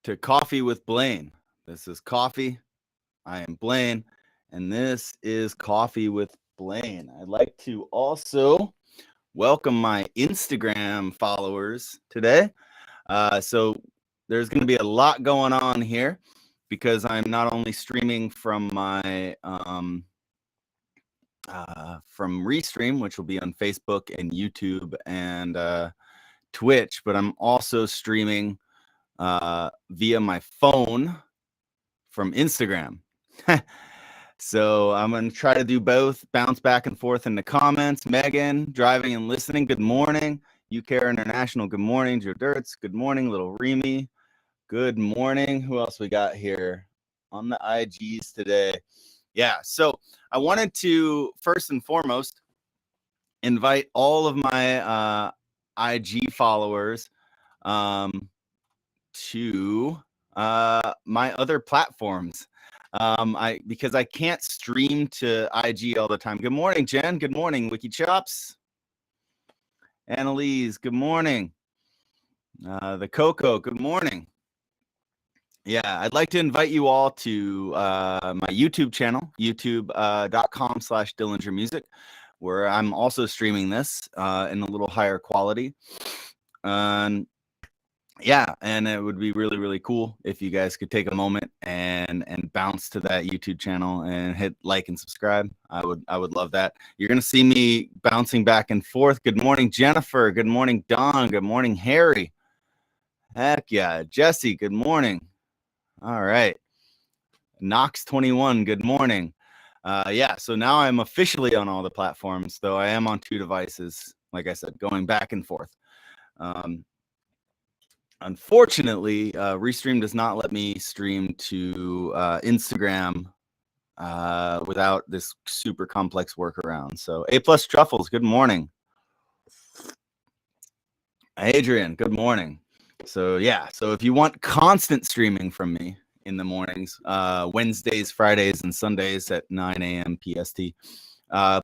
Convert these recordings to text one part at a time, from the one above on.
to Coffee with Blaine. This is Coffee. I am Blaine, and this is Coffee with Blaine. I'd like to also welcome my Instagram followers today. So there's going to be a lot going on here because I'm not only streaming from my from Restream, which will be on Facebook and YouTube and Twitch, but I'm also streaming via my phone from Instagram. So I'm going to try to do both, bounce back and forth in the comments. Megan, driving and listening, good morning. UCare International, good morning. Joe Dirtz, good morning. Little Remy, good morning. Who else we got here on the IGs today? Yeah, so I wanted to, first and foremost, invite all of my IG followers to my other platforms. Because I can't stream to IG all the time. Good morning, Jen. Good morning, Wiki Chops. Annalise, good morning. The Coco, good morning. Yeah, I'd like to invite you all to my YouTube channel, youtube.com/Dillinger Music, where I'm also streaming this in a little higher quality. Yeah, and it would be really, really cool if you guys could take a moment and bounce to that YouTube channel and hit like and subscribe. I would love that. You're gonna see me bouncing back and forth. Good morning, Jennifer. Good morning, Don. Good morning, Harry. Heck yeah, Jesse. Good morning. All right, Knox21. Good morning. Yeah, so now I'm officially on all the platforms, though I am on 2 devices. Like I said, going back and forth. Unfortunately, Restream does not let me stream to Instagram without this super complex workaround. So A+ Truffles, good morning. Adrian, good morning. So yeah, so if you want constant streaming from me in the mornings, Wednesdays, Fridays, and Sundays at 9 a.m. PST,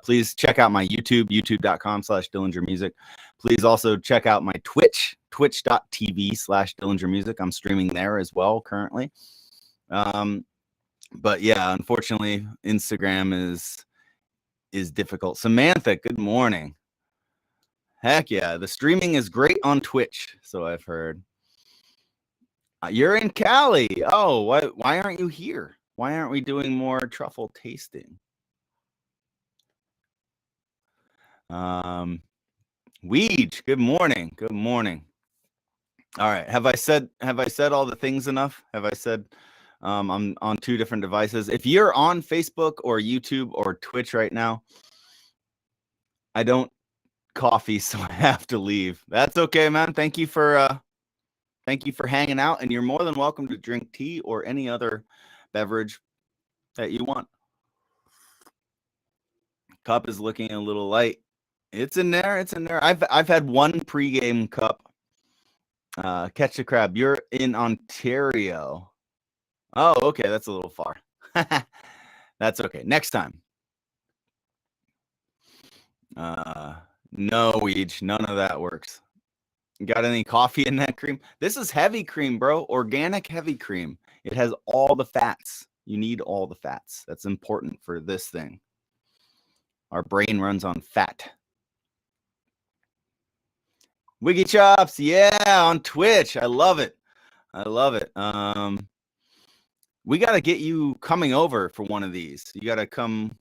please check out my YouTube, youtube.com/Dillinger Music. Please also check out my Twitch, twitch.tv/Dillinger Music. I'm streaming there as well currently. But yeah, unfortunately, Instagram is difficult. Samantha, good morning. Heck yeah, the streaming is great on Twitch, so I've heard. You're in Cali. Oh, why aren't you here? Why aren't we doing more truffle tasting? Weege, good morning. Good morning. All right. Have I said all the things enough? Have I said I'm on 2 different devices? If you're on Facebook or YouTube or Twitch right now, I don't coffee, so I have to leave. That's okay, man. Thank you for hanging out, and you're more than welcome to drink tea or any other beverage that you want. Cup is looking a little light. It's in there. It's in there. I've had 1 pregame cup. Catch a crab. You're in Ontario. Oh, okay. That's a little far. That's okay. Next time. No, Weege. None of that works. Got any coffee in that cream? This is heavy cream, bro. Organic heavy cream. It has all the fats. You need all the fats. That's important for this thing. Our brain runs on fat. Wiggy Chops, yeah, on Twitch. I love it. I love it. We got to get you coming over for one of these. You got to come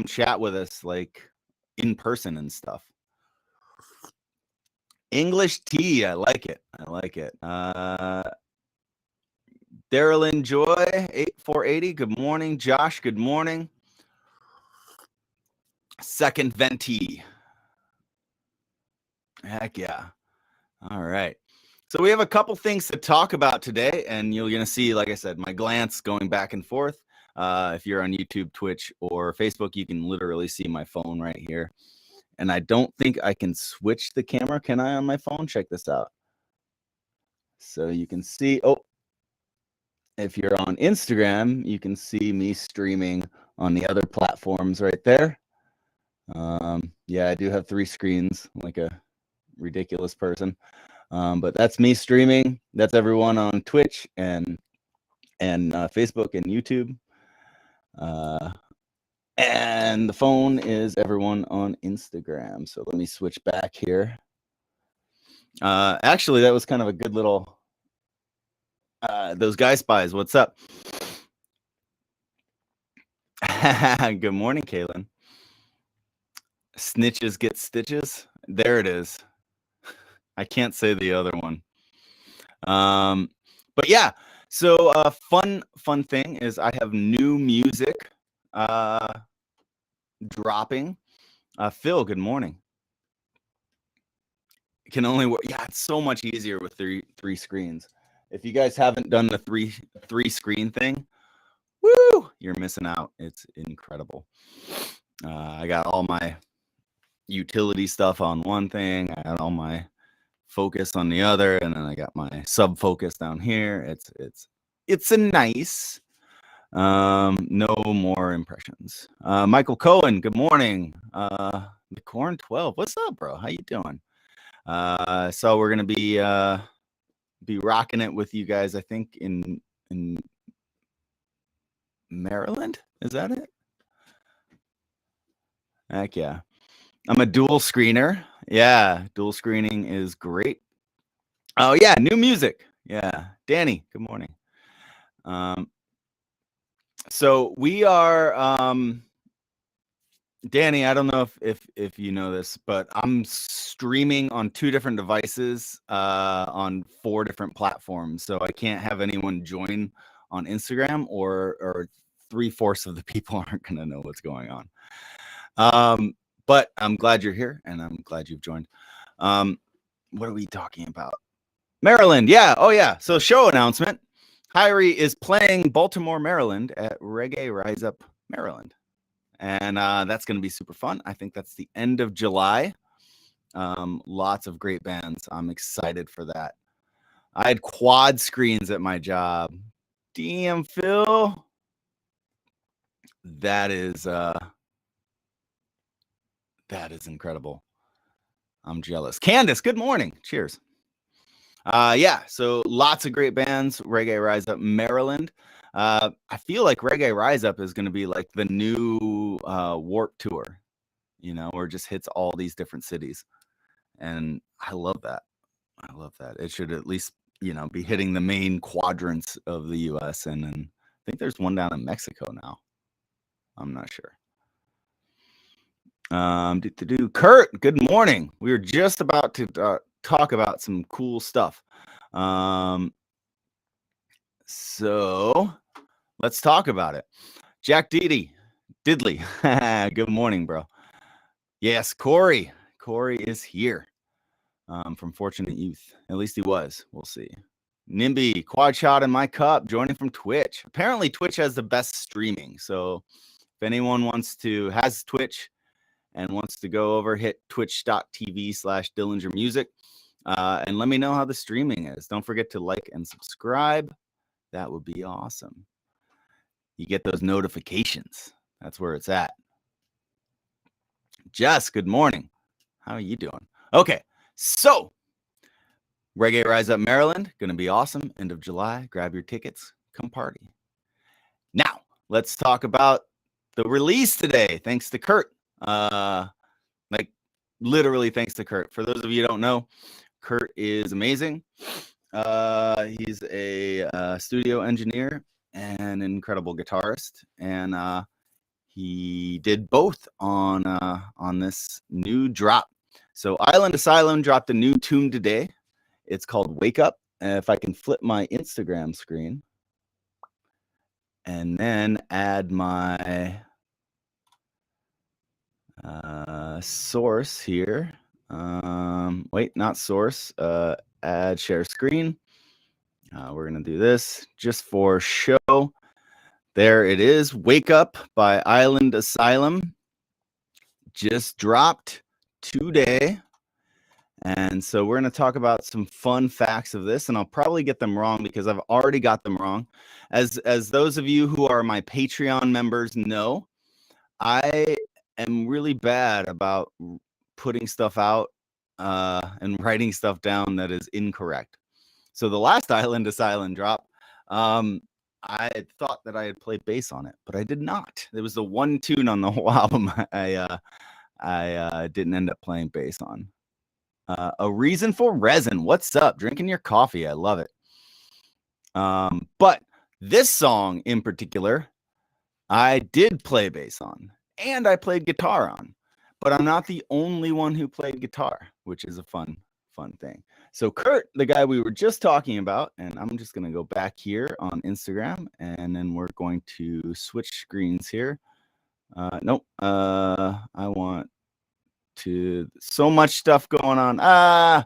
chat with us, like in person and stuff. English tea, I like it. I like it. Darylyn Joy, 8480, good morning. Josh, good morning. Second Venti. Heck yeah. All right. So we have a couple things to talk about today, and you're going to see, like I said, my glance going back and forth. If you're on YouTube, Twitch, or Facebook, you can literally see my phone right here. And I don't think I can switch the camera. Can I on my phone? Check this out. So you can see, if you're on Instagram, you can see me streaming on the other platforms right there. Yeah, I do have 3 screens, like a ridiculous person. But that's me streaming. That's everyone on Twitch and Facebook and YouTube. And the phone is everyone on Instagram. So let me switch back here. Actually, that was kind of a good little, those guy spies, what's up? Good morning, Kaylin. Snitches get stitches. There it is. I can't say the other one. But yeah, so fun thing is I have new music dropping. Phil, good morning. Can only work. Yeah, it's so much easier with three screens. If you guys haven't done the three screen thing, woo, you're missing out. It's incredible. I got all my utility stuff on one thing. I got all my focus on the other, and then I got my sub focus down here. It's a nice. No more impressions. Michael Cohen, good morning. The Corn 12, what's up, bro? How you doing? So we're gonna be rocking it with you guys. I think in Maryland. Is that it? Heck yeah. I'm a dual screener. Yeah, dual screening is great. Oh yeah, new music. Yeah, Danny. Good morning. So we are. Danny, I don't know if you know this, but I'm streaming on 2 different devices on 4 different platforms. So I can't have anyone join on Instagram, or 3/4 of the people aren't going to know what's going on. But I'm glad you're here, and I'm glad you've joined. What are we talking about? Maryland. Yeah. Oh yeah. So show announcement. Hyrie is playing Baltimore, Maryland at Reggae Rise Up, Maryland. And that's going to be super fun. I think that's the end of July. Lots of great bands. I'm excited for that. I had quad screens at my job. Damn, Phil. That is incredible. I'm jealous. Candace, good morning. Cheers. Yeah, so lots of great bands. Reggae Rise Up, Maryland. I feel like Reggae Rise Up is going to be like the new Warp Tour, where it just hits all these different cities. And I love that. It should at least, be hitting the main quadrants of the U.S. And then I think there's one down in Mexico now. I'm not sure. Kurt, good morning. We were just about to talk about some cool stuff. So let's talk about it. Jack Diddley. Good morning, bro. Yes, Corey. Corey is here from Fortunate Youth. At least he was. We'll see. Nimby, quad shot in my cup, joining from Twitch. Apparently, Twitch has the best streaming. So if anyone has Twitch and wants to go over, hit twitch.tv/Dillinger Music and let me know how the streaming is. Don't forget to like and subscribe. That would be awesome. You get those notifications. That's where it's at. Jess, good morning. How are you doing? Okay, so Reggae Rise Up Maryland, going to be awesome. End of July. Grab your tickets. Come party. Now, let's talk about the release today. Thanks to Kurt. Literally thanks to Kurt. For those of you who don't know, Kurt is amazing. He's a studio engineer and an incredible guitarist. And he did both on this new drop. So Island Asylum dropped a new tune today. It's called Wake Up. If I can flip my Instagram screen and then add my source here. Wait, not source. Add share screen. We're going to do this just for show. There it is. Wake Up by Island Asylum. Just dropped today. And so we're going to talk about some fun facts of this, and I'll probably get them wrong because I've already got them wrong. As those of you who are my Patreon members know, I am really bad about putting stuff out and writing stuff down that is incorrect. So the last Island Asylum drop, I had thought that I had played bass on it, but I did not. There was the one tune on the whole album I didn't end up playing bass on. A Reason for Resin. What's up? Drinking your coffee. I love it. But this song in particular, I did play bass on, and I played guitar on, but I'm not the only one who played guitar, which is a fun thing. So Kurt, the guy we were just talking about, and I'm just going to go back here on Instagram, and then we're going to switch screens here. Nope. I want to, so much stuff going on. All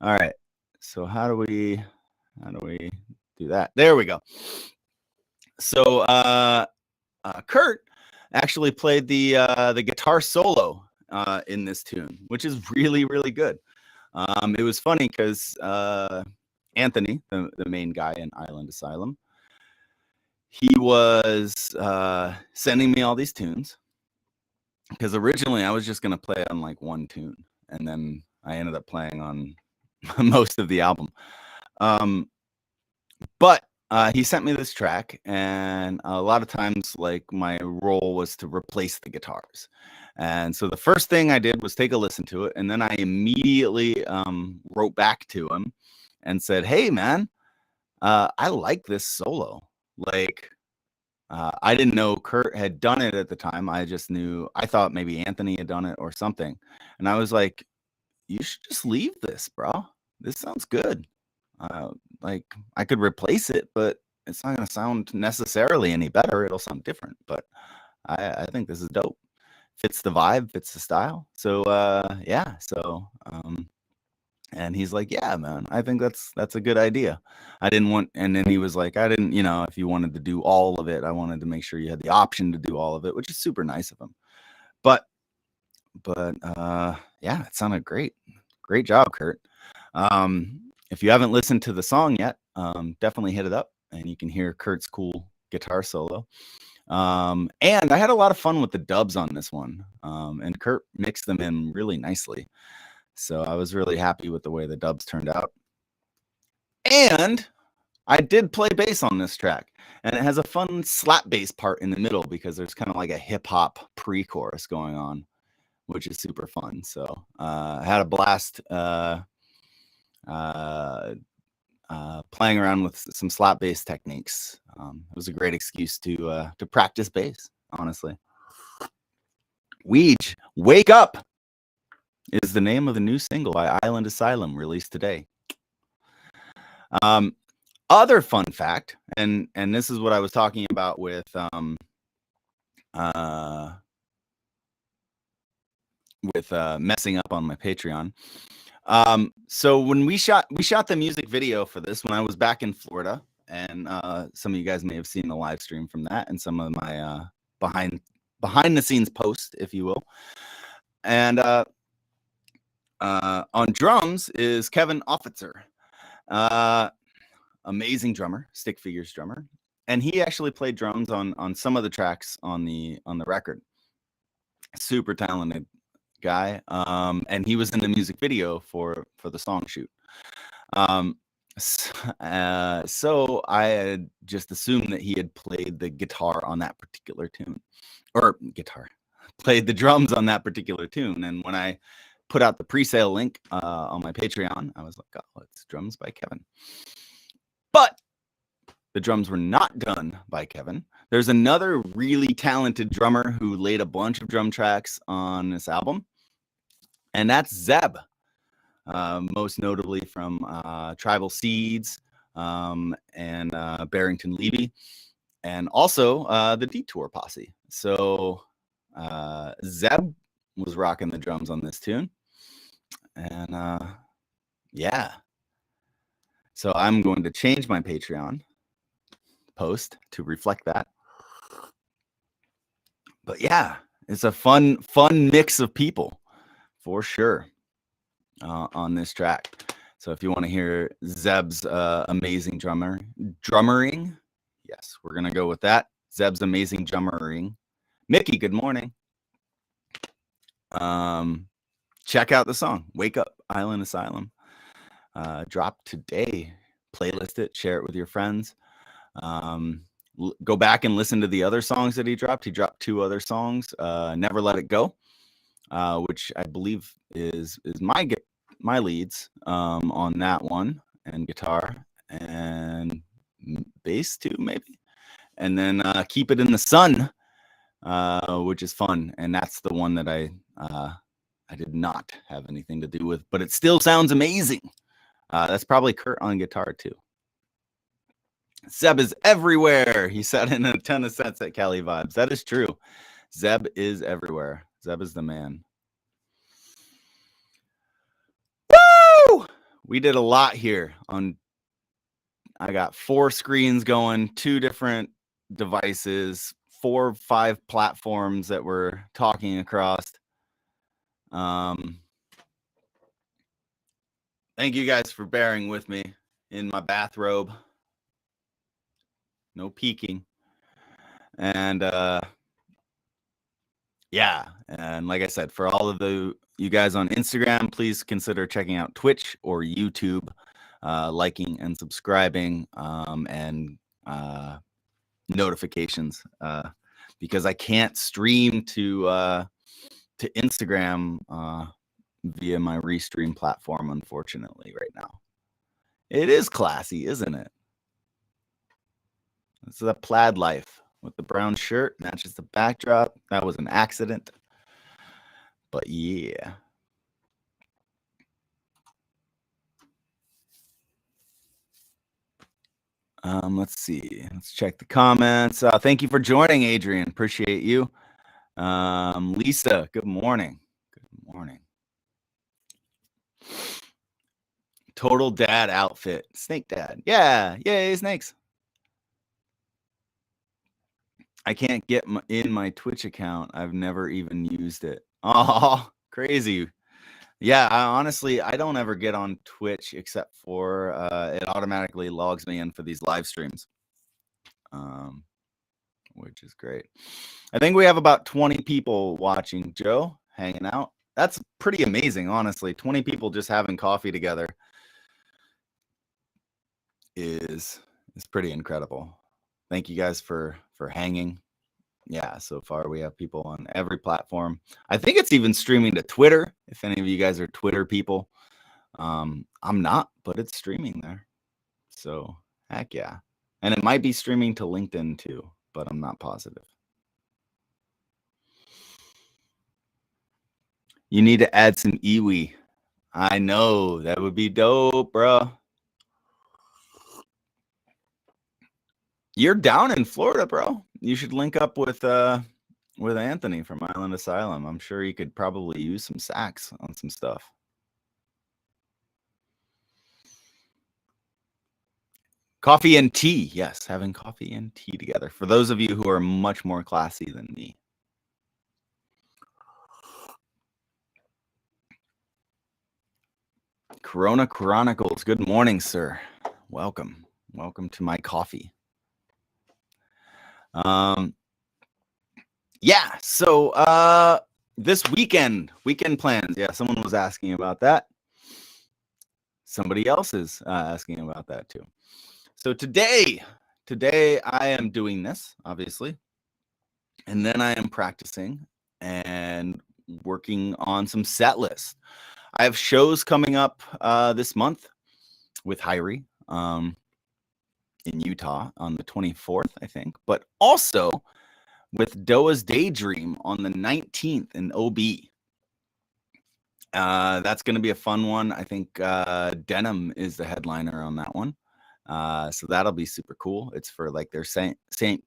right. So how do we do that? There we go. So Kurt actually played the guitar solo in this tune, which is really, really good. It was funny because Anthony, the main guy in Island Asylum, he was sending me all these tunes, because originally I was just going to play on like one tune, and then I ended up playing on most of the album. But he sent me this track, and a lot of times, like, my role was to replace the guitars. And so the first thing I did was take a listen to it, and then I immediately wrote back to him and said, "Hey, man, I like this solo. Like, I didn't know Kurt had done it at the time. I thought maybe Anthony had done it or something. And I was like, you should just leave this, bro. This sounds good. Like, I could replace it, but it's not going to sound necessarily any better. It'll sound different, but I think this is dope. Fits the vibe, fits the style. So, yeah. So, and he's like, yeah, man, I think that's a good idea. And then he was like, if you wanted to do all of it, I wanted to make sure you had the option to do all of it, which is super nice of him. But yeah, it sounded great. Great job, Kurt. If you haven't listened to the song yet, definitely hit it up, and you can hear Kurt's cool guitar solo. And I had a lot of fun with the dubs on this one. And Kurt mixed them in really nicely. So I was really happy with the way the dubs turned out. And I did play bass on this track, and it has a fun slap bass part in the middle because there's kind of like a hip hop pre-chorus going on, which is super fun. So I had a blast playing around with some slap bass techniques. It was a great excuse to practice bass, honestly. Weege, Wake Up is the name of the new single by Island Asylum, released today. Other fun fact, and this is what I was talking about with messing up on my Patreon. So when we shot the music video for this when I was back in Florida, and some of you guys may have seen the live stream from that and some of my behind the scenes post, if you will. And on drums is Kevin Officer, amazing drummer, stick figures drummer, and he actually played drums on some of the tracks on the record. Super talented guy, and he was in the music video for the song shoot. So I had just assumed that he had played the guitar on that particular tune, or played the drums on that particular tune. And when I put out the pre-sale link on my Patreon, I was like, oh, it's drums by Kevin. But the drums were not done by Kevin. There's another really talented drummer who laid a bunch of drum tracks on this album, and that's Zeb, most notably from Tribal Seeds and Barrington Levy, and also the Detour Posse. So Zeb was rocking the drums on this tune, and yeah. So I'm going to change my Patreon post to reflect that. But yeah, it's a fun mix of people for sure on this track. So if you want to hear Zeb's amazing drummering, yes, we're gonna go with that. Zeb's amazing drummering. Mickey, good morning. check out the song Wake Up Island Asylum. Drop today. Playlist it, share it with your friends. Go back and listen to the other songs that he dropped. He dropped 2 other songs. Never Let It Go, which I believe is my leads on that one, and guitar and bass too, maybe. And then Keep It in the Sun, which is fun, and that's the one that I did not have anything to do with, but it still sounds amazing. That's probably Kurt on guitar too. Zeb is everywhere. He sat in a ton of sets at Cali Vibes. That is true. Zeb is everywhere. Zeb is the man. Woo! We did a lot here. I got 4 screens going, 2 different devices, 4 or 5 platforms that we're talking across. Thank you guys for bearing with me in my bathrobe. No peeking. And yeah, and like I said, for all of you guys on Instagram, please consider checking out Twitch or YouTube, liking and subscribing, and notifications, because I can't stream to Instagram via my Restream platform, unfortunately, right now. It is classy, isn't it? This is a plaid life with the brown shirt, matches the backdrop. That was an accident, but yeah. Let's see. Let's check the comments. Thank you for joining, Adrian. Appreciate you. Lisa, good morning. Good morning. Total dad outfit. Snake dad. Yeah. Yay, snakes. I can't get in my Twitch account. I've never even used it. Oh, crazy. Yeah, I don't ever get on Twitch except for it automatically logs me in for these live streams, which is great. I think we have about 20 people watching, Joe, hanging out. That's pretty amazing, honestly. 20 people just having coffee together is pretty incredible. Thank you guys for hanging. Yeah, so far we have people on every platform. I think it's even streaming to Twitter, if any of you guys are Twitter people. I'm not, but it's streaming there. So heck yeah. And it might be streaming to LinkedIn too, but I'm not positive. You need to add some iwi. I know, that would be dope, bro. You're down in Florida, bro. You should link up with Anthony from Island Asylum. I'm sure he could probably use some sax on some stuff. Coffee and tea. Yes, having coffee and tea together. For those of you who are much more classy than me. Corona Chronicles. Good morning, sir. Welcome. Welcome to my coffee. Yeah, so this weekend plans. Yeah, someone was asking about that. Somebody else is asking about that too. So today I am doing this, obviously, and then I am practicing and working on some set lists. I have shows coming up this month with Hyrie in Utah on the 24th, I think, but also with Doa's Daydream on the 19th in OB. That's going to be a fun one. I think Denim is the headliner on that one. So that'll be super cool. It's for like their St.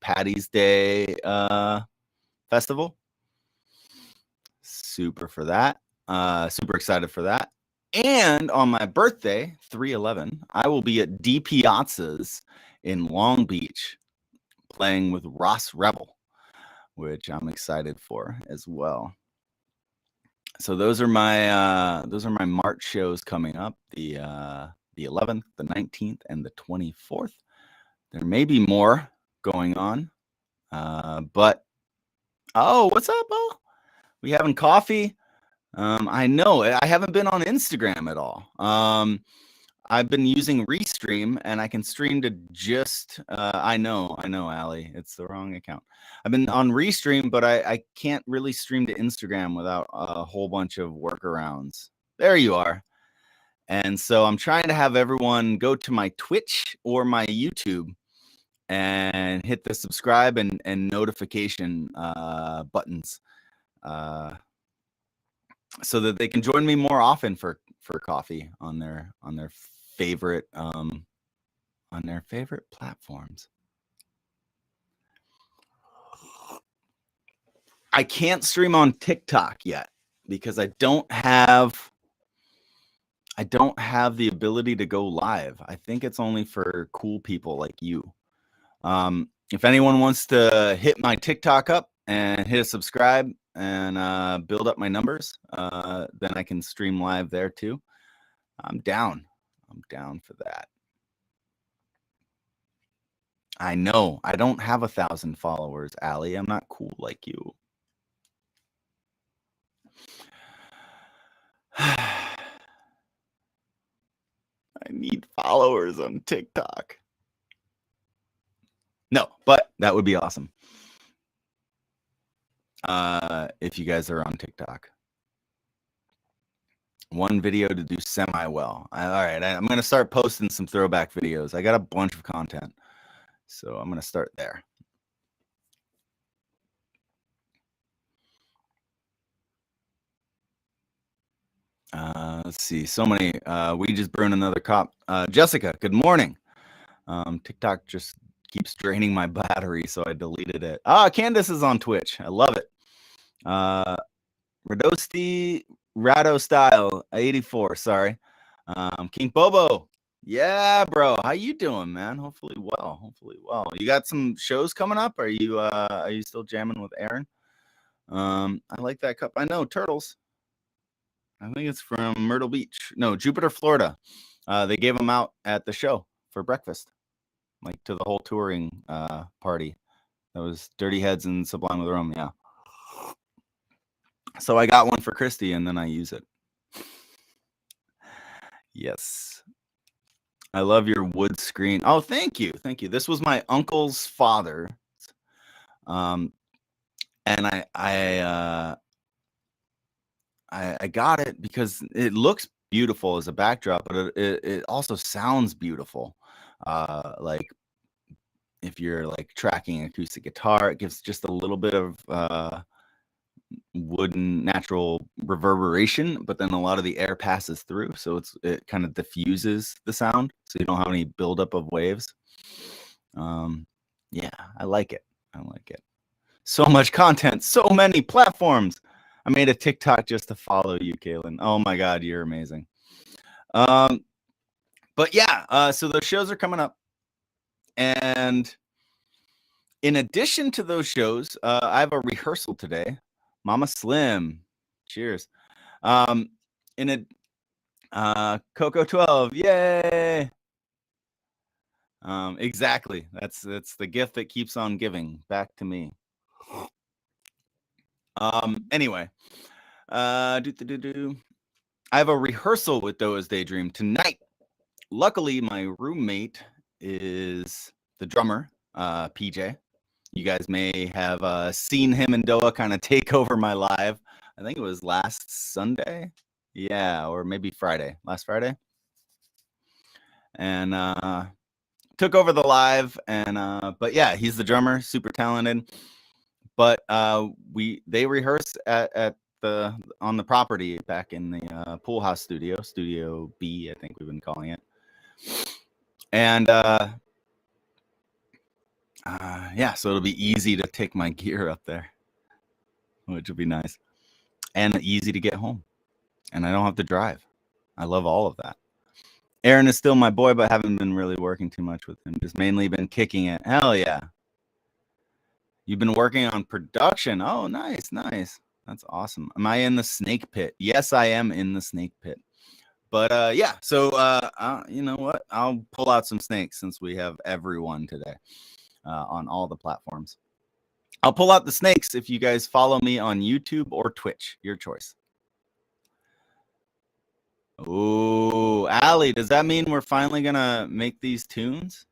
Patty's Day festival. Super for that. Super excited for that. And on my birthday, 3/11, I will be at D Piazza's in Long Beach playing with Ross Rebel, which I'm excited for as well. So those are my March shows coming up, the 11th, the 19th, and the 24th. There may be more going on, but oh, what's up, Bo? We having coffee? I know. I haven't been on Instagram at all. I've been using Restream, and I can stream to just, I know, Allie, it's the wrong account. I've been on Restream, but I can't really stream to Instagram without a whole bunch of workarounds. There you are. And so I'm trying to have everyone go to my Twitch or my YouTube and hit the subscribe and notification buttons so that they can join me more often for coffee on their favorite platforms. I can't stream on TikTok yet because I don't have the ability to go live. I think it's only for cool people like you. If anyone wants to hit my TikTok up and hit a subscribe and build up my numbers, then I can stream live there too. I'm down. I'm down for that. I know. I don't have 1,000 followers, Allie. I'm not cool like you. I need followers on TikTok. No, but that would be awesome. If you guys are on TikTok. One video to do semi-well. All right, I'm going to start posting some throwback videos. I got a bunch of content, so I'm going to start there. Let's see. So many. We just burned another cop. Jessica, good morning. TikTok just keeps draining my battery, so I deleted it. Candace is on Twitch. I love it. Radosti Rado Style 84. Sorry. King Bobo. Yeah, bro. How you doing, man? Hopefully well. Hopefully well. You got some shows coming up? Are you still jamming with Aaron? I like that cup. I know Turtles. I think it's from Myrtle Beach. No, Jupiter, Florida. They gave them out at the show for breakfast, like to the whole touring party. That was Dirty Heads and Sublime with Rome. Yeah. So I got one for Christy, and then I use it. Yes. I love your wood screen. Oh, thank you. Thank you. This was my uncle's father. And I got it because it looks beautiful as a backdrop, but it also sounds beautiful. Like if you're like tracking acoustic guitar, it gives just a little bit of wooden natural reverberation, but then a lot of the air passes through, so it kind of diffuses the sound, so you don't have any buildup of waves. Yeah, I like it. I like it. So much content, so many platforms. I made a TikTok just to follow you, Kaylin. Oh my God, you're amazing. But yeah, so those shows are coming up, and in addition to those shows, I have a rehearsal today. Mama Slim, cheers. In a Coco 12, yay! Exactly. That's the gift that keeps on giving back to me. Anyway, I have a rehearsal with Doa's Daydream tonight. Luckily, my roommate is the drummer, PJ. You guys may have seen him and Doa kind of take over my live. I think it was last Sunday. Yeah, or maybe Friday. Last Friday. And took over the live, and but yeah, he's the drummer, super talented. But they rehearsed at on the property back in the pool house studio B, I think we've been calling it. And yeah, so it'll be easy to take my gear up there, which would be nice, and easy to get home, and I don't have to drive. I love all of that. Aaron is still my boy, but haven't been really working too much with him. Just mainly been kicking it. Hell yeah. You've been working on production. Oh, nice, nice. That's awesome. Am I in the snake pit? Yes, I am in the snake pit. But yeah, so you know what? I'll pull out some snakes since we have everyone today on all the platforms. I'll pull out the snakes if you guys follow me on YouTube or Twitch. Your choice. Ooh, Allie, does that mean we're finally gonna make these tunes?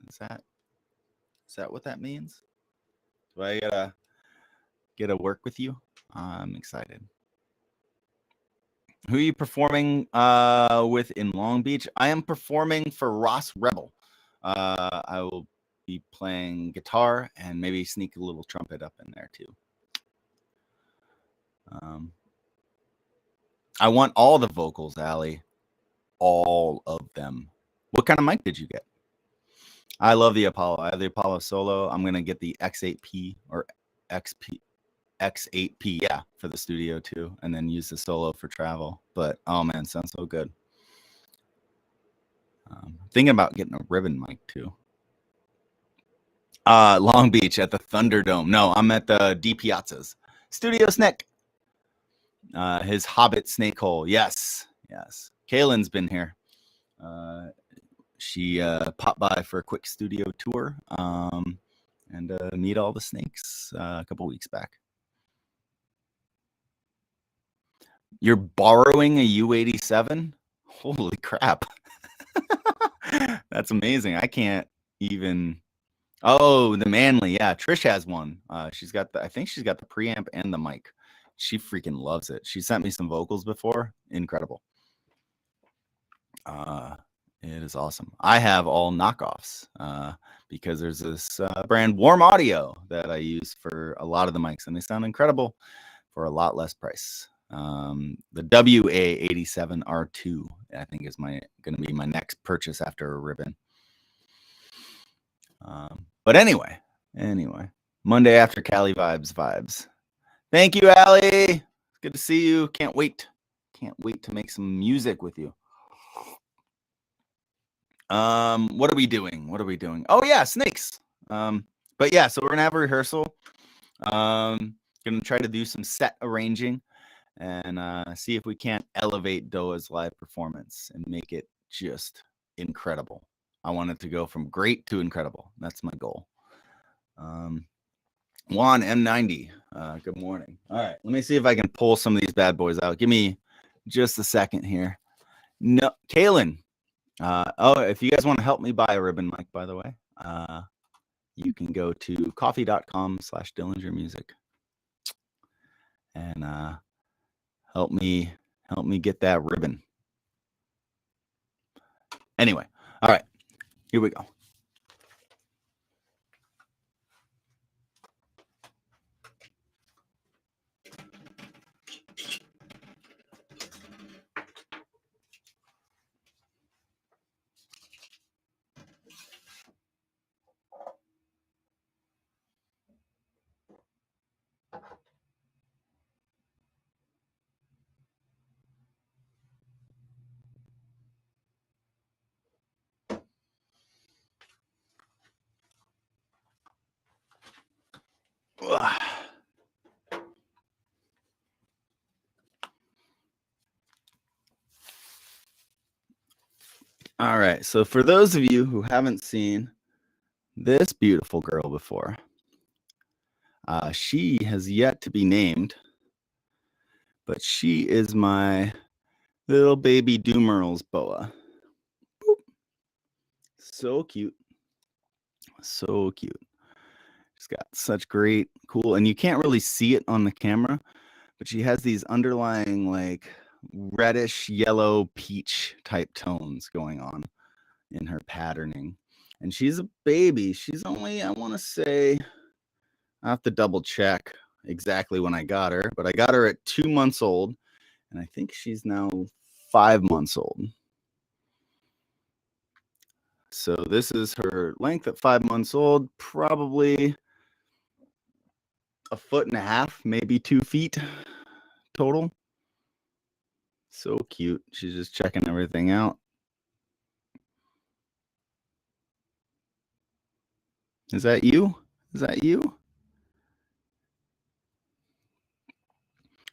Is that what that means? Do I get to work with you? I'm excited. Who are you performing with in Long Beach? I am performing for Ross Rebel. I will be playing guitar and maybe sneak a little trumpet up in there too. I want all the vocals, Allie. All of them. What kind of mic did you get? I love the Apollo. I have the Apollo Solo. I'm gonna get the X8P or X8P, yeah, for the studio too, and then use the Solo for travel. But oh man, sounds so good. Thinking about getting a ribbon mic too. Long Beach at the Thunderdome. No, I'm at the D Piazzas. Studio Snick. His Hobbit snake hole. Yes. Kaylin's been here. She popped by for a quick studio tour and meet all the snakes a couple weeks back. You're borrowing a U87? Holy crap. That's amazing. I can't even. Oh, the Manly. Yeah, Trish has one. She's got I think she's got the preamp and the mic. She freaking loves it. She sent me some vocals before. Incredible. It is awesome. I have all knockoffs because there's this brand Warm Audio that I use for a lot of the mics, and they sound incredible for a lot less price. The WA87R2, I think, is going to be my next purchase after a ribbon. But anyway, Monday after Cali vibes. Thank you, Allie. Good to see you. Can't wait to make some music with you. What are we doing? Oh yeah, snakes. But yeah, so we're gonna have a rehearsal. Gonna try to do some set arranging and see if we can't elevate Doa's live performance and make it just incredible. I want it to go from great to incredible. That's my goal. Juan M90, good morning. All right, let me see if I can pull some of these bad boys out. Give me just a second here. No, Kaylin. If you guys want to help me buy a ribbon mic, by the way, you can go to coffee.com/Dillinger Music and help me get that ribbon. Anyway, all right, here we go. All right, so for those of you who haven't seen this beautiful girl before, she has yet to be named, but she is my little baby Doomerls boa. Boop. So cute. She's got such great, cool, and you can't really see it on the camera, but she has these underlying like reddish yellow peach type tones going on in her patterning. And she's a baby. She's only, I want to say, I have to double check exactly when I got her, but I got her at 2 months old, and I think she's now 5 months old. So this is her length at 5 months old, probably 1.5 feet, maybe 2 feet total. So cute. She's just checking everything out. Is that you?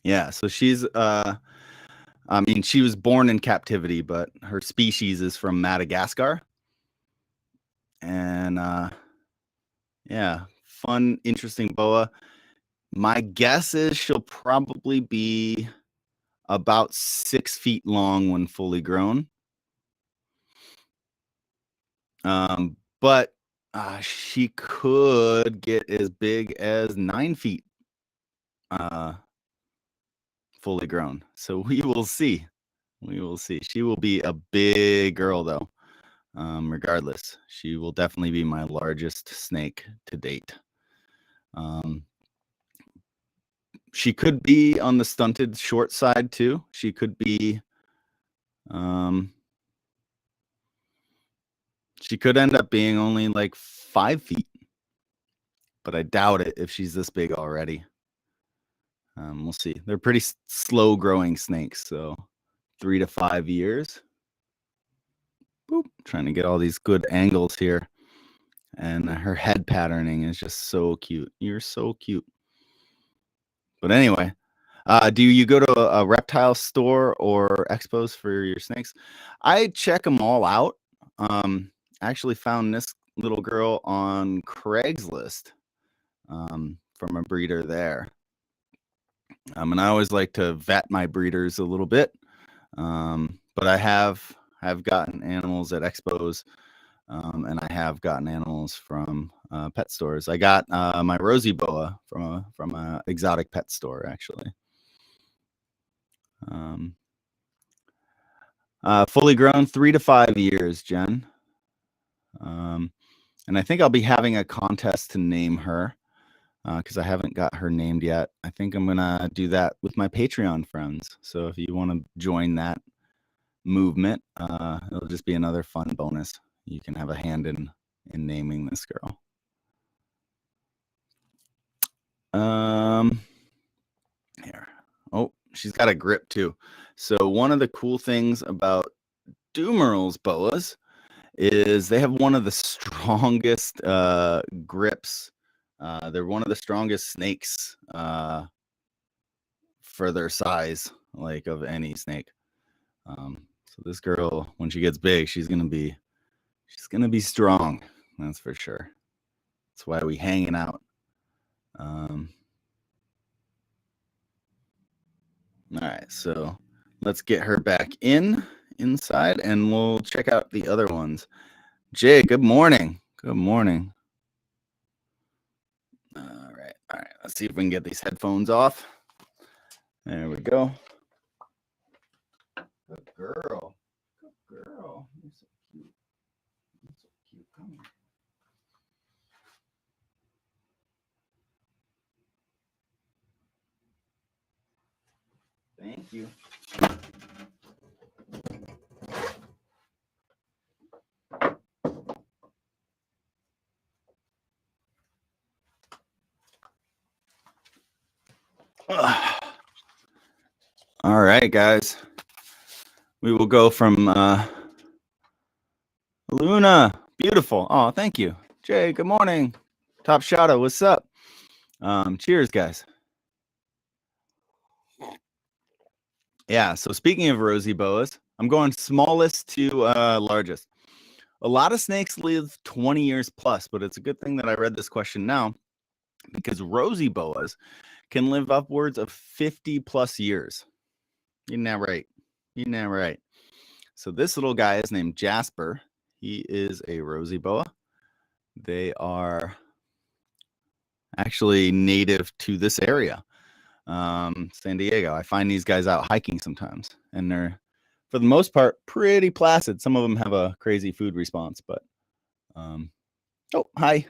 Yeah, so she's she was born in captivity, but her species is from Madagascar. And yeah, fun, interesting boa. My guess is she'll probably be about 6 feet long when fully grown. But she could get as big as 9 feet fully grown. So we will see. We will see. She will be a big girl, though. Regardless, she will definitely be my largest snake to date. She could be on the stunted short side too. She could be, she could end up being only like 5 feet, but I doubt it if she's this big already. We'll see. They're pretty slow growing snakes, so 3 to 5 years. Boop. Trying to get all these good angles here. And her head patterning is just so cute. You're so cute. But anyway, do you go to a reptile store or expos for your snakes? I check them all out. I actually found this little girl on Craigslist from a breeder there. And I always like to vet my breeders a little bit. But I have gotten animals at expos, and I have gotten animals from pet stores. I got my Rosie boa from a exotic pet store, actually. Fully grown, 3 to 5 years, Jen. And I think I'll be having a contest to name her because I haven't got her named yet. I think I'm going to do that with my Patreon friends. So if you want to join that movement, it'll just be another fun bonus. You can have a hand in naming this girl. Here. Oh, she's got a grip too. So one of the cool things about Dumeral's boas is they have one of the strongest grips. They're one of the strongest snakes for their size, like of any snake. So this girl, when she gets big, she's gonna be strong. That's for sure. That's why we hanging out. All right, so let's get her back inside, and we'll check out the other ones. Jay, good morning. Good morning. All right. Let's see if we can get these headphones off. There we go. Good girl. Good girl. You're so cute. You're so cute. Come here. Thank you. All right, guys. We will go from Luna. Beautiful. Oh, thank you. Jay, good morning. Top Shadow, what's up? Cheers, guys. Yeah, so speaking of rosy boas, I'm going smallest to largest. A lot of snakes live 20 years plus, but it's a good thing that I read this question now because rosy boas can live upwards of 50 plus years. You're not right. You're not right. So this little guy is named Jasper. He is a rosy boa. They are actually native to this area, San Diego. I find these guys out hiking sometimes, and they're, for the most part, pretty placid. Some of them have a crazy food response, but oh, hi.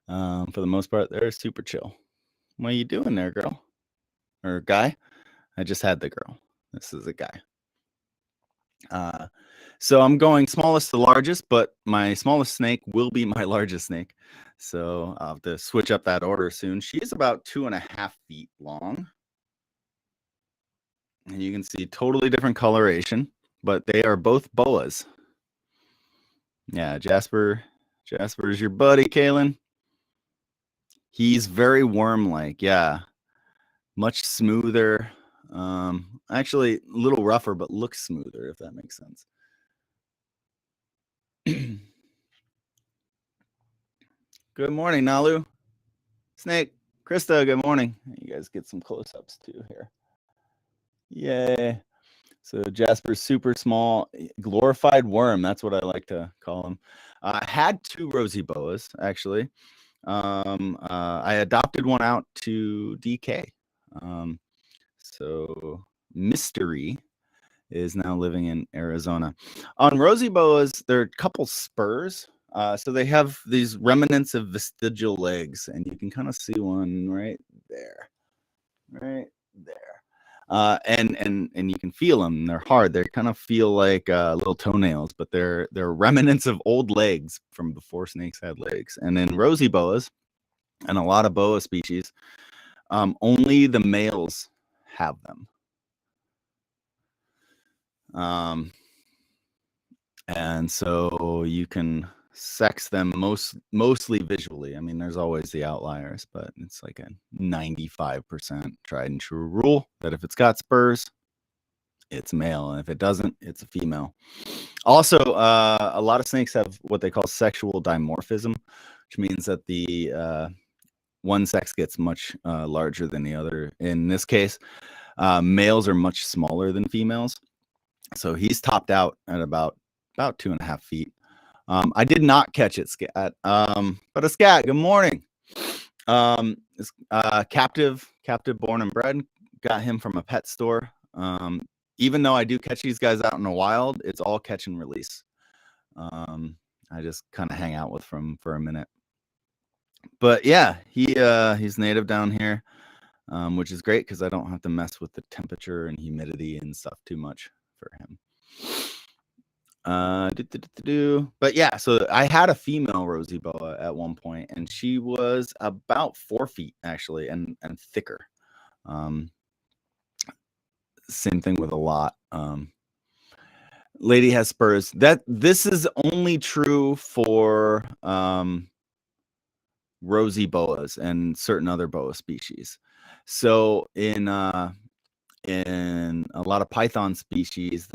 For the most part, they're super chill. What are you doing there, girl? Or guy? I just had the girl. This is a guy. So I'm going smallest to largest, but my smallest snake will be my largest snake. So I'll have to switch up that order soon. She's about 2.5 feet long. And you can see totally different coloration, but they are both boas. Yeah, Jasper's your buddy, Kalen. He's very worm-like, yeah. Much smoother. Actually, a little rougher, but looks smoother, if that makes sense. Good morning, Nalu. Snake. Krista, good morning. You guys get some close-ups too here. Yay. So Jasper's super small, glorified worm. That's what I like to call him. Had 2 rosy boas, actually. I adopted one out to DK. So Mystery is now living in Arizona. On rosy boas, there are a couple spurs. So they have these remnants of vestigial legs, and you can kind of see one right there. Right there. And you can feel them. They're hard. They kind of feel like little toenails, but they're remnants of old legs from before snakes had legs. And in rosy boas, and a lot of boa species, only the males have them. And so you can sex them mostly visually. I mean, there's always the outliers, but it's like a 95% tried and true rule that if it's got spurs, it's male, and if it doesn't, it's a female. Also, a lot of snakes have what they call sexual dimorphism, which means that the one sex gets much larger than the other. In this case, males are much smaller than females. So he's topped out at about 2.5 feet. I did not catch it, Scat. But a Scat, good morning. Captive born and bred. Got him from a pet store. Even though I do catch these guys out in the wild, it's all catch and release. I just kind of hang out with them for a minute. But yeah, he's native down here, which is great because I don't have to mess with the temperature and humidity and stuff too much for him. But yeah, so I had a female rosy boa at one point, and she was about 4 feet actually, and thicker. Same thing with a lot. Lady has spurs. This is only true for rosy boas and certain other boa species. So in a lot of python species,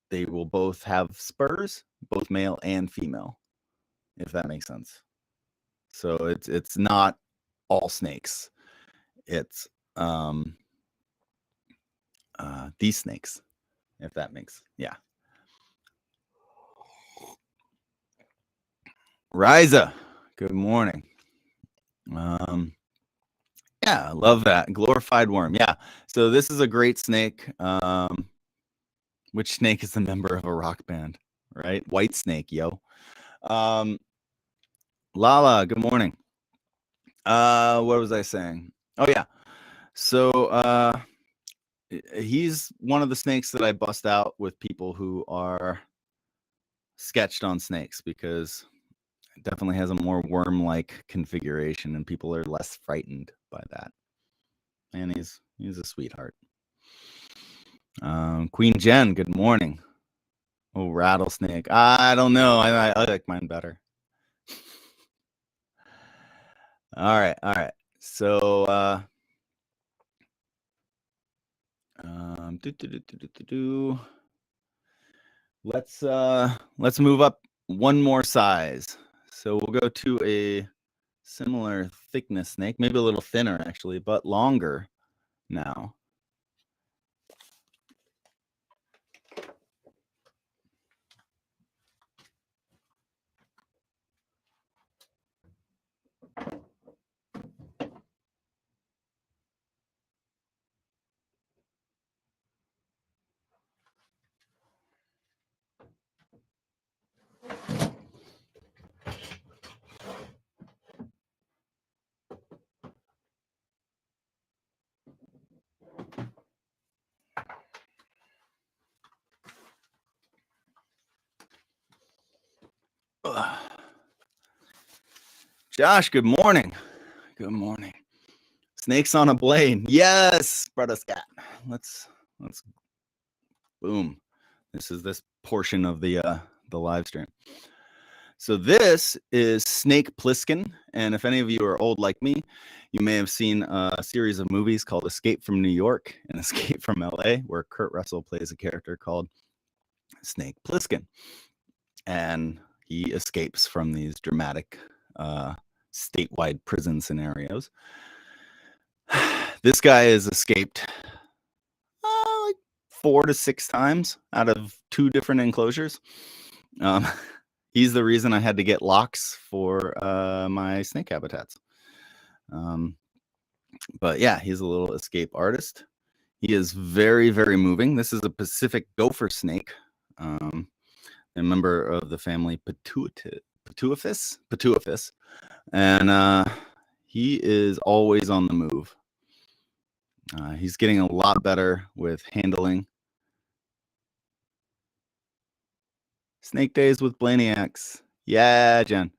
they will both have spurs, both male and female, if that makes sense. So it's not all snakes. It's these snakes, if that makes, yeah. Riza, good morning. Yeah, I love that. Glorified worm. Yeah. So this is a great snake. Which snake is a member of a rock band, right? White Snake, yo. Lala, good morning. What was I saying? Oh yeah. So he's one of the snakes that I bust out with people who are sketched on snakes, because it definitely has a more worm-like configuration and people are less frightened by that. And he's a sweetheart. Queen Jen, good morning. Oh, rattlesnake. I don't know. I like mine better. All right. So let's move up one more size. So we'll go to a similar thickness snake, maybe a little thinner actually, but longer now. Josh, good morning. Good morning. Snakes on a Blaine. Yes, brother Scott. Let's boom. This is this portion of the live stream. So this is Snake Plissken, and if any of you are old like me, you may have seen a series of movies called Escape from New York and Escape from LA, where Kurt Russell plays a character called Snake Plissken, and he escapes from these dramatic statewide prison scenarios. This guy has escaped like 4 to 6 times out of 2 different enclosures. He's the reason I had to get locks for my snake habitats. But yeah, he's a little escape artist. He is very, very moving. This is a Pacific gopher snake, a member of the family Pituophis, and he is always on the move. He's getting a lot better with handling. Snake days with Blainiacs. Yeah, Jen.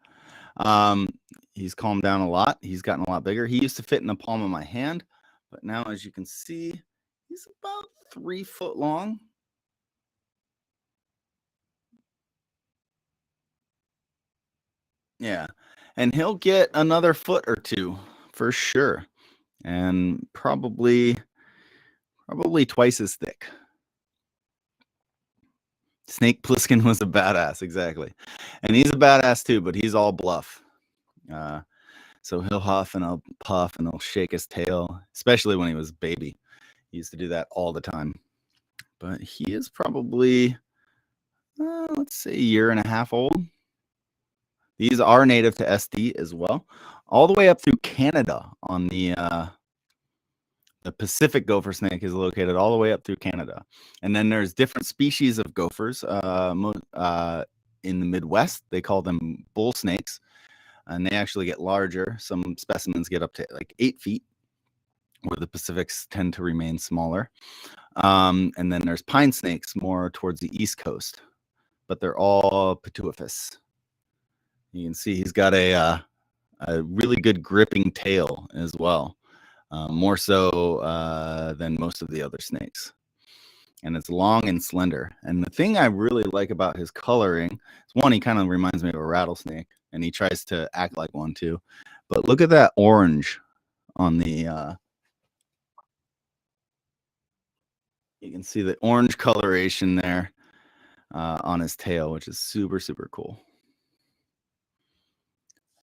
He's calmed down a lot. He's gotten a lot bigger. He used to fit in the palm of my hand, but now, as you can see, he's about 3 foot long. Yeah, and he'll get another foot or 2 for sure, and probably twice as thick. Snake Plissken was a badass, exactly. And he's a badass too, but he's all bluff. So he'll huff and he'll puff and he'll shake his tail, especially when he was a baby. He used to do that all the time. But he is probably, let's say, a year and a half old. These are native to SD as well, all the way up through Canada on the Pacific gopher snake is located all the way up through Canada. And then there's different species of gophers. In the Midwest, they call them bull snakes, and they actually get larger. Some specimens get up to like 8 feet, where the Pacifics tend to remain smaller. And then there's pine snakes more towards the East Coast, but they're all Pituophis. You can see he's got a really good gripping tail as well. More so than most of the other snakes. And it's long and slender. And the thing I really like about his coloring is, one, he kind of reminds me of a rattlesnake, and he tries to act like one too. But look at that orange on the, you can see the orange coloration there on his tail, which is super, super cool.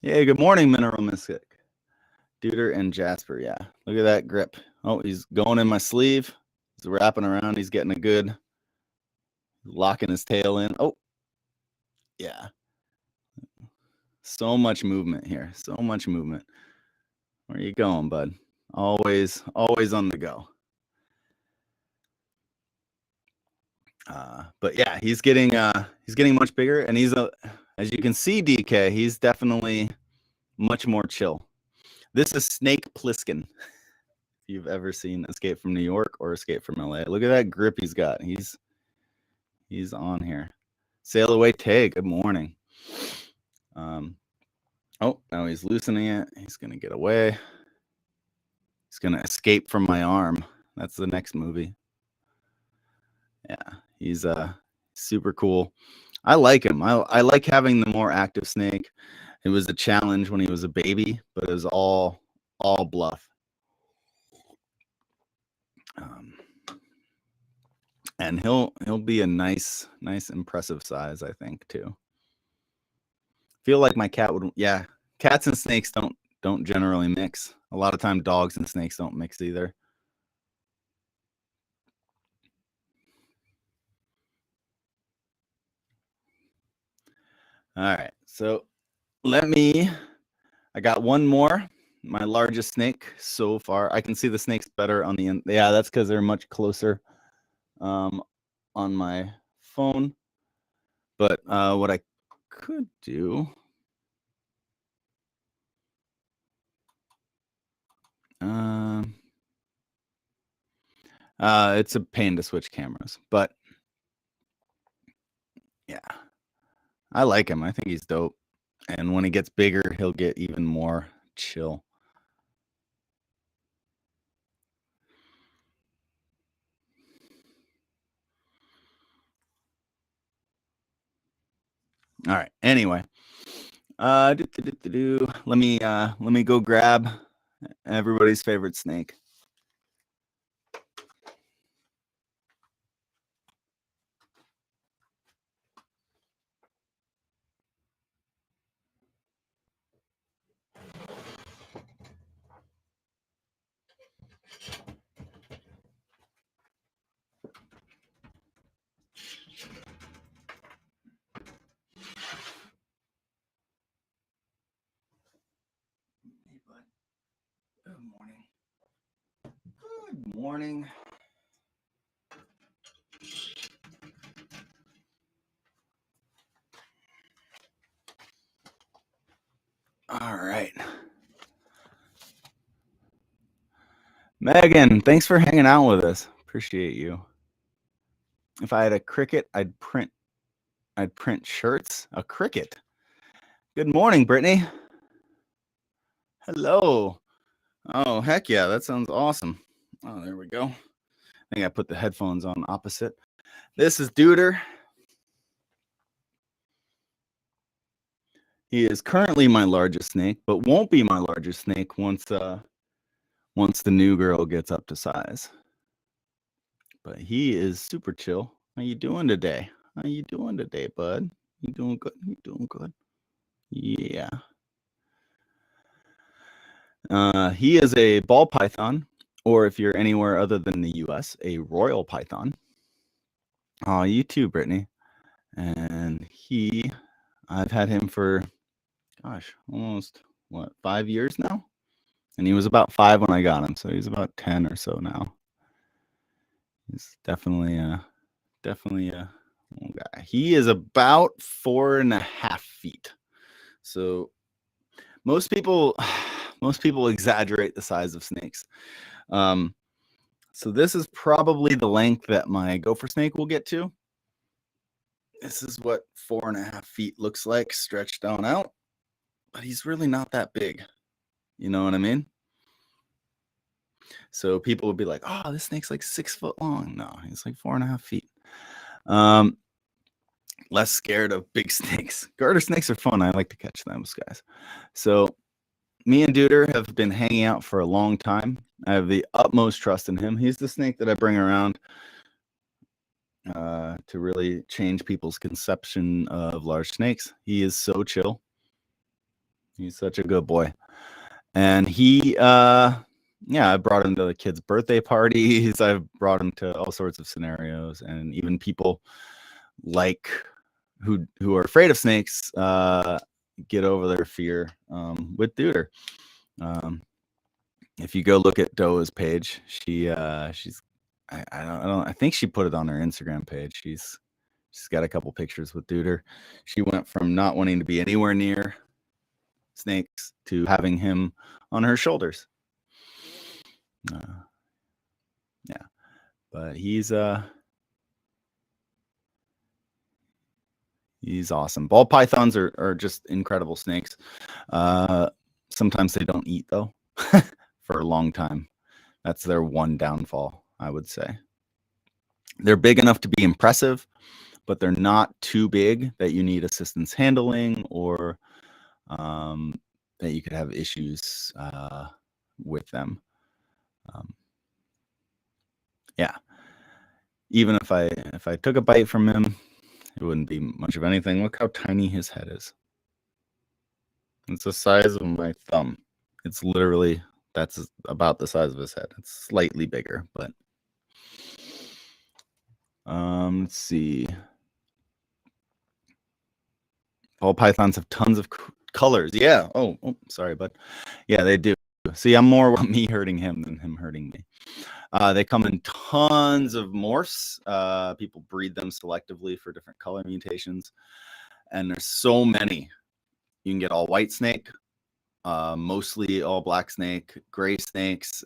Yeah, good morning, Mineral Mystic. Deuter and Jasper, yeah. Look at that grip. Oh, he's going in my sleeve. He's wrapping around. He's getting a good, locking his tail in. Oh, yeah. So much movement here. So much movement. Where are you going, bud? Always on the go. But yeah, he's getting much bigger, and he's as you can see, DK, he's definitely much more chill. This is Snake Plissken. If you've ever seen Escape from New York or Escape from LA, look at that grip he's got. He's on here. Sail away, Tay. Good morning. Oh, now he's loosening it. He's gonna get away. He's gonna escape from my arm. That's the next movie. Yeah, he's super cool. I like him. I like having the more active snake. It was a challenge when he was a baby, but it was all bluff. And he'll be a nice impressive size, I think, too. Feel like my cat would. Yeah, cats and snakes don't generally mix. A lot of time dogs and snakes don't mix either. All right, so I got one more. My largest snake so far. I can see the snakes better on the end. Yeah, that's because they're much closer on my phone. But what I could do, it's a pain to switch cameras, but yeah, I like him. I think he's dope. And when he gets bigger, he'll get even more chill. All right. Anyway, let me go grab everybody's favorite snake. morning. All right. Megan, thanks for hanging out with us. Appreciate you. If I had a cricket, I'd print shirts. A cricket. Good morning, Brittany. Hello. Oh, heck yeah, that sounds awesome. Oh, there we go. I think I put the headphones on opposite. This is Duder. He is currently my largest snake, but won't be my largest snake once the new girl gets up to size. But he is super chill. How you doing today? How you doing today, bud? You doing good? You doing good? Yeah. He is a ball python, or if you're anywhere other than the U.S., a royal python. Oh, you too, Brittany. And I've had him for, gosh, almost, 5 years now? And he was about 5 when I got him, so he's about 10 or so now. He's definitely a little guy. He is about 4.5 feet. So most people exaggerate the size of snakes. So this is probably the length that my gopher snake will get to. This is what 4.5 feet looks like stretched on out, but he's really not that big. You know what I mean? So people would be like, "Oh, this snake's like 6 foot long." No, he's like 4.5 feet. Less scared of big snakes. Garter snakes are fun. I like to catch them, guys. So me and Duder have been hanging out for a long time. I have the utmost trust in him. He's the snake that I bring around to really change people's conception of large snakes. He is so chill. He's such a good boy. And I brought him to the kids' birthday parties. I've brought him to all sorts of scenarios, and even people like who are afraid of snakes get over their fear with Duder. If you go look at Doa's page, she's I think she put it on her Instagram page. She's got a couple pictures with Duder. She went from not wanting to be anywhere near snakes to having him on her shoulders. Yeah, but he's awesome. Ball pythons are just incredible snakes. Sometimes they don't eat though for a long time. That's their one downfall, I would say. They're big enough to be impressive, but they're not too big that you need assistance handling or that you could have issues with them. Yeah. Even if I took a bite from him, it wouldn't be much of anything. Look how tiny his head is. It's the size of my thumb. It's literally, that's about the size of his head. It's slightly bigger, but let's see. Ball pythons have tons of colors. Yeah. Oh, sorry, bud. Yeah, they do. See, I'm more about me hurting him than him hurting me. They come in tons of morphs. People breed them selectively for different color mutations. And there's so many. You can get all white snake, mostly all black snake, gray snakes,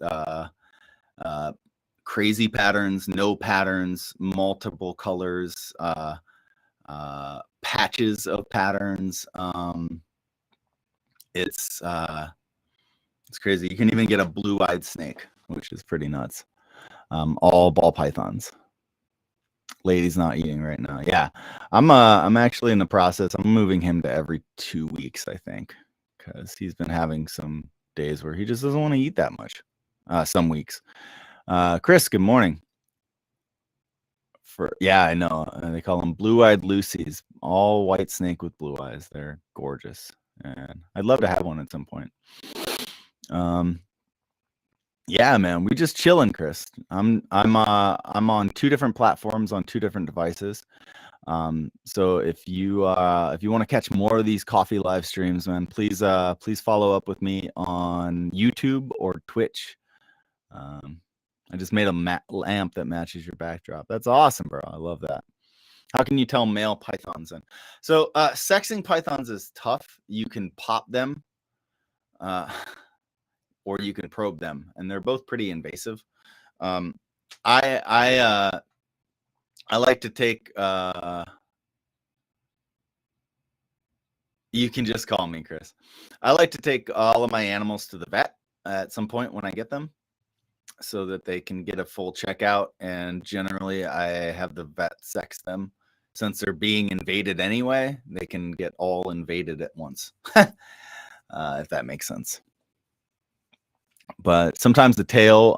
crazy patterns, no patterns, multiple colors, patches of patterns. It's crazy. You can even get a blue-eyed snake, which is pretty nuts. All ball pythons. Lady's not eating right now. Yeah, I'm actually in the process. I'm moving him to every 2 weeks, I think, because he's been having some days where he just doesn't want to eat that much. Some weeks. Chris, good morning. Yeah, I know. They call them blue-eyed Lucy's. All white snake with blue eyes. They're gorgeous, and I'd love to have one at some point. Yeah, man, we just chilling, Chris. I'm on 2 different platforms on 2 different devices. So if you want to catch more of these coffee live streams, man, please follow up with me on YouTube or Twitch. I just made a lamp that matches your backdrop. That's awesome, bro. I love that. How can you tell male pythons then? So sexing pythons is tough. You can pop them or you can probe them, and they're both pretty invasive. I like to take you can just call me Chris. I like to take all of my animals to the vet at some point when I get them so that they can get a full checkout, and generally I have the vet sex them. Since they're being invaded anyway, they can get all invaded at once, if that makes sense. But sometimes the tail,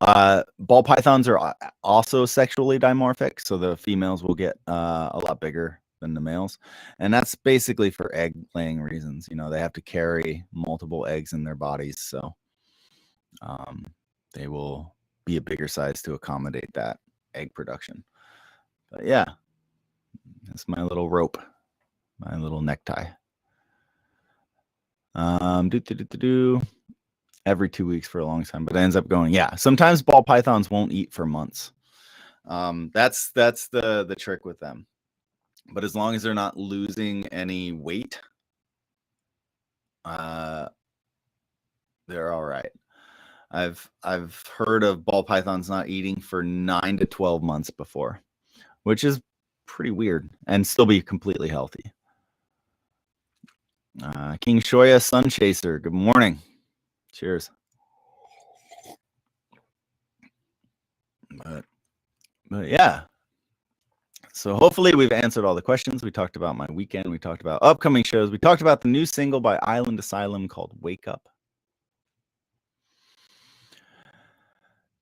ball pythons are also sexually dimorphic, so the females will get a lot bigger than the males, and that's basically for egg laying reasons. You know, they have to carry multiple eggs in their bodies, so they will be a bigger size to accommodate that egg production. But yeah, that's my little rope, my little necktie. Every 2 weeks for a long time, but it ends up going, yeah. Sometimes ball pythons won't eat for months. That's the trick with them. But as long as they're not losing any weight, they're all right. I've heard of ball pythons not eating for 9 to 12 months before, which is pretty weird, and still be completely healthy. King Shoya Sun Chaser, good morning. Cheers. But yeah. So hopefully we've answered all the questions. We talked about my weekend. We talked about upcoming shows. We talked about the new single by Island Asylum called Wake Up.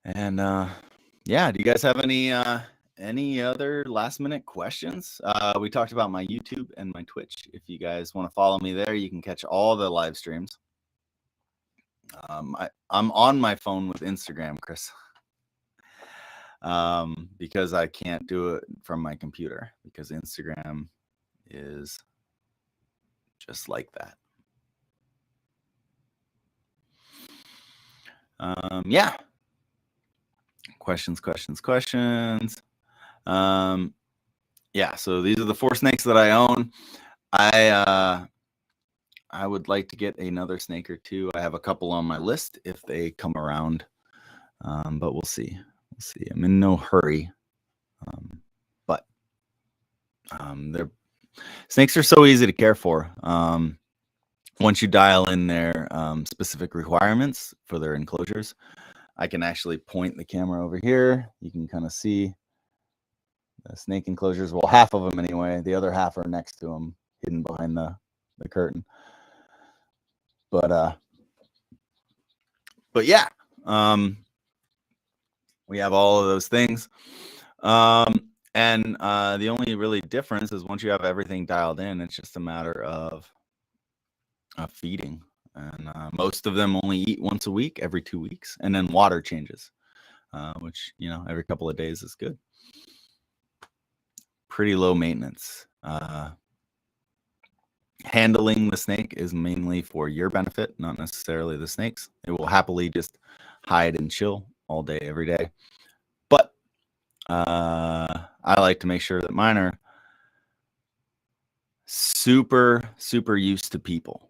And yeah, do you guys have any other last minute questions? We talked about my YouTube and my Twitch. If you guys want to follow me there, you can catch all the live streams. I'm on my phone with Instagram, Chris. Because I can't do it from my computer, because Instagram is just like that. Yeah. Questions. Yeah, so these are the 4 snakes that I own. I would like to get another snake or 2. I have a couple on my list if they come around, but we'll see. I'm in no hurry, but snakes are so easy to care for. Once you dial in their specific requirements for their enclosures, I can actually point the camera over here. You can kind of see the snake enclosures. Well, half of them anyway. The other half are next to them, hidden behind the curtain. But yeah, we have all of those things. And the only really difference is once you have everything dialed in, it's just a matter of feeding. And most of them only eat once a week, every 2 weeks, and then water changes, which, you know, every couple of days is good. Pretty low maintenance. Handling the snake is mainly for your benefit, not necessarily the snake's. It will happily just hide and chill all day, every day. But I like to make sure that mine are super, super used to people,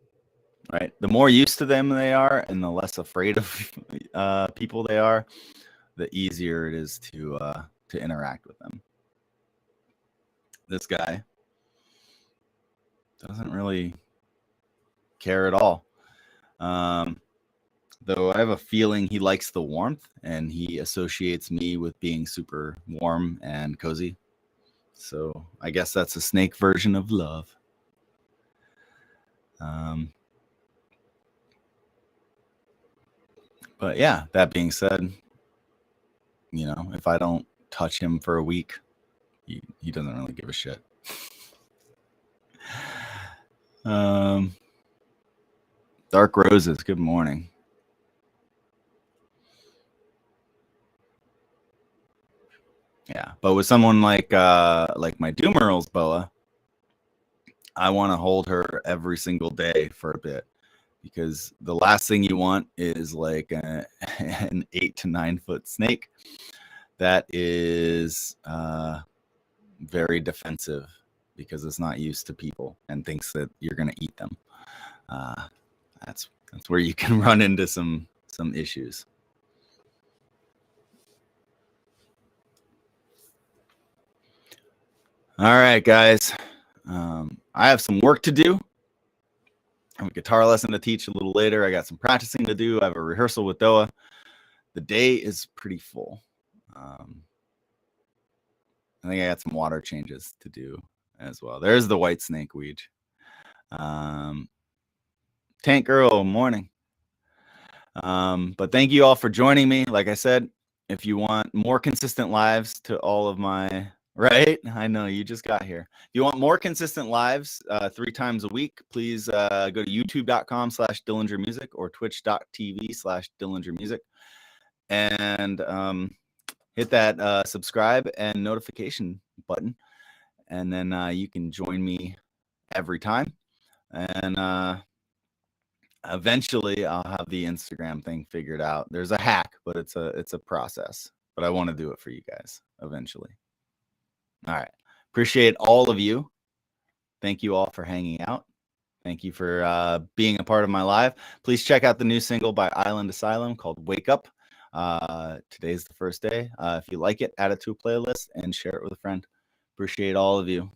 right? The more used to them they are and the less afraid of people they are, the easier it is to interact with them. This guy doesn't really care at all. Though I have a feeling he likes the warmth, and he associates me with being super warm and cozy. So I guess that's a snake version of love. But yeah, that being said, you know, if I don't touch him for a week, he doesn't really give a shit. Dark Roses, good morning. Yeah, but with someone like my Doomerals boa, I want to hold her every single day for a bit, because the last thing you want is like an 8 to 9 foot snake that is very defensive because it's not used to people and thinks that you're going to eat them. That's where you can run into some issues. All right, guys. I have some work to do. I have a guitar lesson to teach a little later. I got some practicing to do. I have a rehearsal with Doa. The day is pretty full. I think I got some water changes to do as well. There's the white snake weed. Tank Girl, morning. But thank you all for joining me. Like I said, if you want more consistent lives to all of my, right? I know you just got here. If you want more consistent lives 3 times a week, please go to youtube.com/DillingerMusic or twitch.tv/DillingerMusic and hit that subscribe and notification button. And then you can join me every time. And eventually I'll have the Instagram thing figured out. There's a hack, but it's a process. But I want to do it for you guys eventually. All right. Appreciate all of you. Thank you all for hanging out. Thank you for being a part of my live. Please check out the new single by Island Asylum called Wake Up. Today's the first day. If you like it, add it to a playlist and share it with a friend. Appreciate all of you.